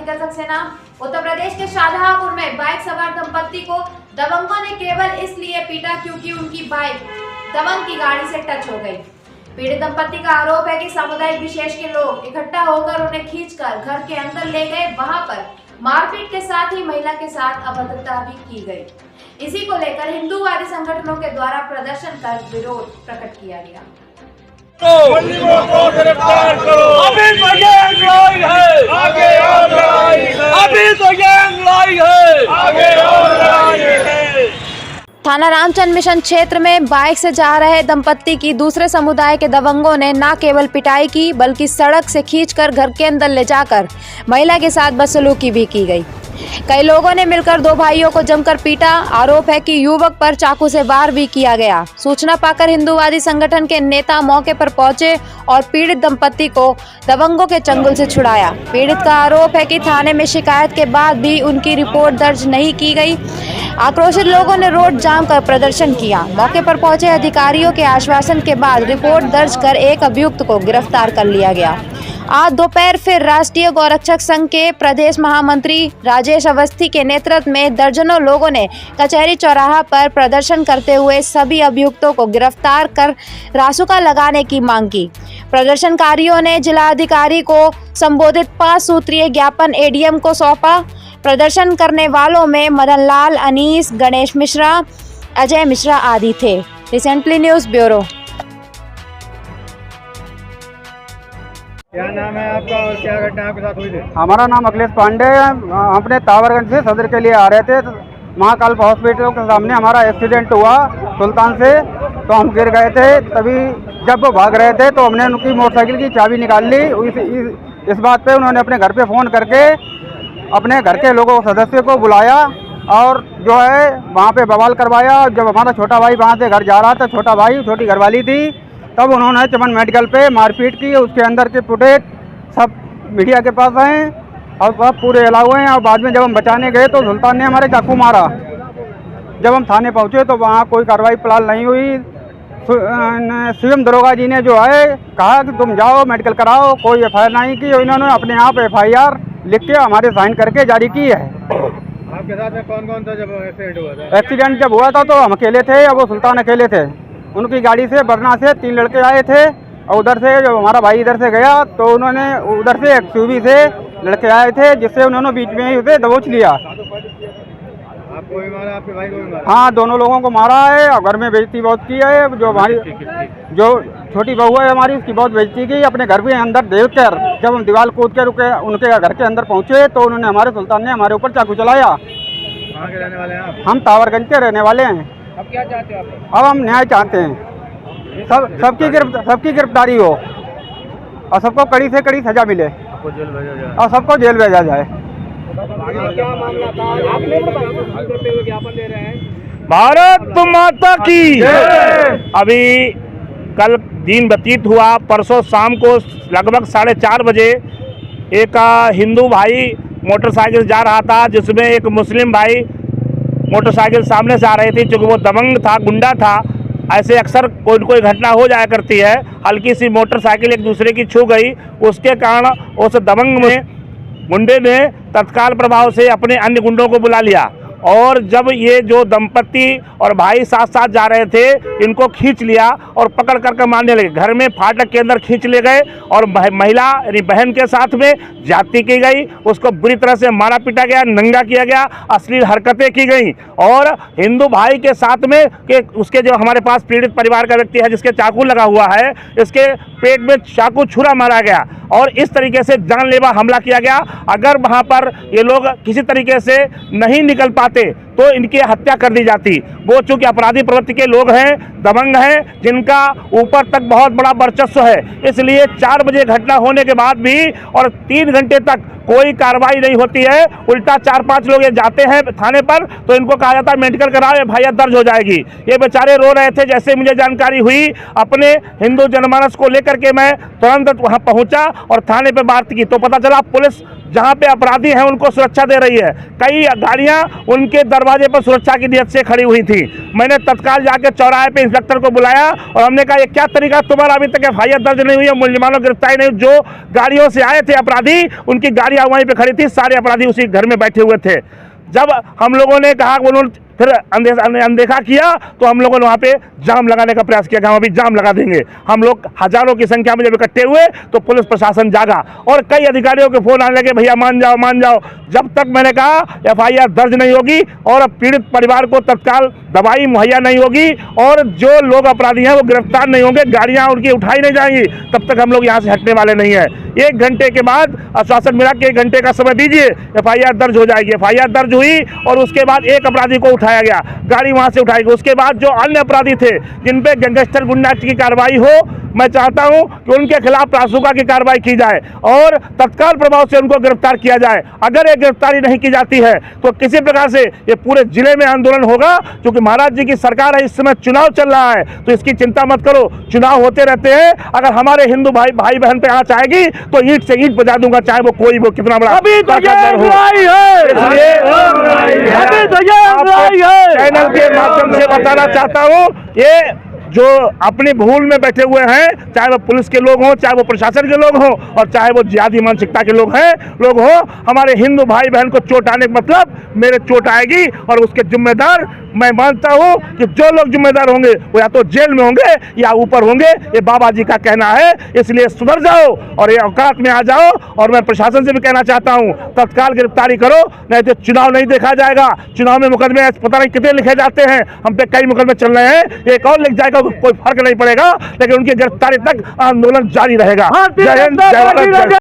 चिकित्सक सेना उत्तर प्रदेश के शाहजहांपुर में बाइक सवार दंपत्ति को दबंगों ने केवल इसलिए पीटा क्योंकि उनकी बाइक दबंग की गाड़ी से टच हो गई। पीड़ित दंपत्ति का आरोप है कि सामुदायिक विशेष के लोग इकट्ठा होकर उन्हें खींचकर घर के अंदर ले गए। वहां पर मारपीट के साथ ही महिला के साथ अभद्रता भी की गई। इसी को लेकर हिंदूवादी संगठनों के द्वारा प्रदर्शन कर विरोध प्रकट किया गया। गिरफ्तार करो। अभी तो गैंग लड़ाई है, आगे और लड़ाई है। अभी तो गैंग लड़ाई है, आगे और लड़ाई है। थाना रामचंद्र मिशन क्षेत्र में बाइक से जा रहे दंपत्ति की दूसरे समुदाय के दबंगों ने न केवल पिटाई की बल्कि सड़क से खींचकर घर के अंदर ले जाकर महिला के साथ बदसलूकी भी की गई। कई लोगों ने मिलकर दो भाइयों को जमकर पीटा। आरोप है कि युवक पर चाकू से वार भी किया गया। सूचना पाकर हिंदूवादी संगठन के नेता मौके पर पहुंचे और पीड़ित दंपत्ति को दबंगों के चंगुल से छुड़ाया। पीड़ित का आरोप है कि थाने में शिकायत के बाद भी उनकी रिपोर्ट दर्ज नहीं की गई। आक्रोशित लोगों ने रोड जाम कर प्रदर्शन किया। मौके पर पहुंचे अधिकारियों के आश्वासन के बाद रिपोर्ट दर्ज कर एक अभियुक्त को गिरफ्तार कर लिया गया। आज दोपहर फिर राष्ट्रीय गौरक्षक संघ के प्रदेश महामंत्री राजेश अवस्थी के नेतृत्व में दर्जनों लोगों ने कचहरी चौराहा पर प्रदर्शन करते हुए सभी अभियुक्तों को गिरफ्तार कर रासुका लगाने की मांग की। प्रदर्शनकारियों ने जिलाधिकारी को संबोधित 5 सूत्रीय ज्ञापन एडीएम को सौंपा। प्रदर्शन करने वालों में मदन लाल, अनीस, गणेश मिश्रा, अजय मिश्रा आदि थे। Recently news bureau. क्या नाम है आपका और क्या घटना आपके साथ हुई थी? हमारा नाम अखिलेश पांडे है। हम अपने तावरगंज से सदर के लिए आ रहे थे। महाकाल हॉस्पिटल के सामने हमारा एक्सीडेंट हुआ सुल्तान से, तो हम गिर गए थे। तभी जब वो भाग रहे थे तो हमने उनकी मोटरसाइकिल की चाबी निकाल ली। इस बात पे उन्होंने अपने घर पे फ़ोन करके अपने घर के लोगों सदस्य को बुलाया और जो है वहाँ पे बवाल करवाया। जब हमारा छोटा भाई वहाँ से घर जा रहा था, छोटा भाई छोटी घरवाली थी, तब उन्होंने चमन मेडिकल पे मारपीट की। उसके अंदर के फुटेज सब मीडिया के पास हैं और सब पूरे अलाउ हैं। और बाद में जब हम बचाने गए तो सुल्तान ने हमारे चाकू मारा। जब हम थाने पहुंचे तो वहाँ कोई कार्रवाई फिलहाल नहीं हुई। सीएम दरोगा जी ने जो है कहा कि तुम जाओ मेडिकल कराओ, कोई एफआईआर नहीं की। इन्होंने अपने आप एफआईआर लिख के हमारे साइन करके जारी की है। आपके साथ में कौन कौन था जब एक्सीडेंट हुआ था? एक्सीडेंट जब हुआ था तो हम अकेले थे और वो सुल्तान अकेले थे। उनकी गाड़ी से बरना से 3 लड़के आए थे और उधर से जब हमारा भाई इधर से गया तो उन्होंने उधर से एक्सयूवी से लड़के आए थे, जिससे उन्होंने बीच में ही उसे दबोच लिया। आपको भी मारा, आपके भाई को भी मारा? हाँ, दोनों लोगों को मारा है और घर में बेइज्जती बहुत की है। जो हमारी जो छोटी बहू है हमारी, उसकी बहुत बेइज्जती की। अपने घर के अंदर देखकर जब हम दीवार कूद कर उनके घर के अंदर पहुँचे तो उन्होंने हमारे सुल्तान ने हमारे ऊपर चाकू चलाया। कहाँ के रहने वाले हैं आप? हम तावरगंज के रहने वाले हैं। अब क्या चाहते हो आप? अब हम न्याय चाहते हैं, सबकी गिरफ्तारी हो और सबको कड़ी से कड़ी सजा मिले आपको जेल भेजा जाए और सबको जेल भेजा जाए। क्या मामला था? आपने ज्ञापन दे रहे हैं। भारत माता की अभी कल दिन व्यतीत हुआ। परसों शाम को लगभग 4:30 बजे एक हिंदू भाई मोटरसाइकिल जा रहा था, जिसमें एक मुस्लिम भाई मोटरसाइकिल सामने से आ रही थी। चूँकि वो दबंग था, गुंडा था। ऐसे अक्सर कोई घटना हो जाया करती है। हल्की सी मोटरसाइकिल एक दूसरे की छू गई, उसके कारण उस दबंग में गुंडे ने तत्काल प्रभाव से अपने अन्य गुंडों को बुला लिया और जब ये जो दंपत्ति और भाई साथ साथ जा रहे थे, इनको खींच लिया और पकड़ कर मारने लगे। घर में फाटक के अंदर खींच ले गए और महिला यानी बहन के साथ में जाति की गई। उसको बुरी तरह से मारा पीटा गया, नंगा किया गया, अश्लील हरकतें की गई। और हिंदू भाई के साथ में कि उसके जो हमारे पास पीड़ित परिवार का व्यक्ति है जिसके चाकू लगा हुआ है, इसके पेट में चाकू छुरा मारा गया और इस तरीके से जानलेवा हमला किया गया। अगर वहाँ पर ये लोग किसी तरीके से नहीं निकल पाते तो इनकी हत्या कर दी जाती। वो चूंकि अपराधी प्रवृत्ति के लोग हैं, दबंग हैं, जिनका ऊपर तक बहुत बड़ा वर्चस्व है, इसलिए 4 बजे घटना होने के बाद भी और 3 घंटे तक कोई कार्रवाई नहीं होती है। उल्टा 4-5 लोग ये जाते हैं थाने पर तो इनको कहा जाता है मेडिकल कराओ, एफआईआर दर्ज हो जाएगी। ये बेचारे रो रहे थे। जैसे मुझे जानकारी हुई, अपने हिंदू जनमानस को लेकर के मैं तुरंत वहाँ पहुँचा और थाने पर बात की तो पता चला पुलिस जहाँ पे अपराधी हैं उनको सुरक्षा दे रही है। कई गाड़ियाँ उनके दरवाजे पर सुरक्षा की नियत से खड़ी हुई थी। मैंने तत्काल जाके चौराहे पे इंस्पेक्टर को बुलाया और हमने कहा ये क्या तरीका तुम्हारा, अभी तक FIR दर्ज नहीं हुई है, मुलजिमानों की गिरफ्तारी नहीं, जो गाड़ियों से आए थे अपराधी उनकी गाड़ियां वहीं पे खड़ी थी, सारे अपराधी उसी घर में बैठे हुए थे। जब हम लोगों ने कहा, उन्होंने फिर अनदेखा किया तो हम लोगों ने वहाँ पे जाम लगाने का प्रयास किया कि हम अभी जाम लगा देंगे। हम लोग हजारों की संख्या में जब इकट्ठे हुए तो पुलिस प्रशासन जागा और कई अधिकारियों के फोन आने लगे, भैया मान जाओ मान जाओ। जब तक मैंने कहा FIR दर्ज नहीं होगी और पीड़ित परिवार को तत्काल दवाई मुहैया नहीं होगी और जो लोग अपराधी हैं वो गिरफ्तार नहीं होंगे, गाड़ियाँ उनकी उठाई नहीं जाएंगी, तब तक हम लोग यहाँ से हटने वाले नहीं है। 1 घंटे के बाद आश्वासन मिला कि 1 घंटे का समय दीजिए, FIR दर्ज हो जाएगी। FIR दर्ज हुई और उसके बाद एक अपराधी को उठाया गया, गाड़ी वहां से उठाई गई। उसके बाद जो अन्य अपराधी थे जिन पे गैंगस्टर गुंडा की कार्रवाई हो, मैं चाहता हूं कि उनके खिलाफ रासुका की कार्रवाई की जाए और तत्काल प्रभाव से उनको गिरफ्तार किया जाए। अगर ये गिरफ्तारी नहीं की जाती है तो किसी प्रकार से ये पूरे जिले में आंदोलन होगा, क्योंकि महाराज जी की सरकार है, इस समय चुनाव चल रहा है, तो इसकी चिंता मत करो, चुनाव होते रहते हैं। अगर हमारे हिंदू भाई बहन पे आंच आएगी तो ईंट से ईंट बजा दूंगा, चाहे वो कोई वो कितना बड़ा चैनल के माध्यम से बताना चाहता हूँ, ये जो अपनी भूल में बैठे हुए हैं, चाहे वो पुलिस के लोग हों, चाहे वो प्रशासन के लोग हों और चाहे वो जिहादी मानसिकता के लोग हों, हमारे हिंदू भाई बहन को चोट आने का मतलब मेरे चोट आएगी और उसके जिम्मेदार मैं मानता हूं कि जो लोग जिम्मेदार होंगे वो या तो जेल में होंगे या ऊपर होंगे। ये बाबा जी का कहना है, इसलिए सुधर जाओ और ये औकात में आ जाओ। और मैं प्रशासन से भी कहना चाहता हूं, तत्काल गिरफ्तारी करो, नहीं तो चुनाव नहीं देखा जाएगा। चुनाव में मुकदमे पता नहीं कितने लिखे जाते हैं, हम पे कई मुकदमे चल रहे हैं, एक और लिख जाएगा कोई फर्क नहीं पड़ेगा, लेकिन उनकी गिरफ्तारी तक आंदोलन जारी रहेगा। जय हिंद, जय भारत।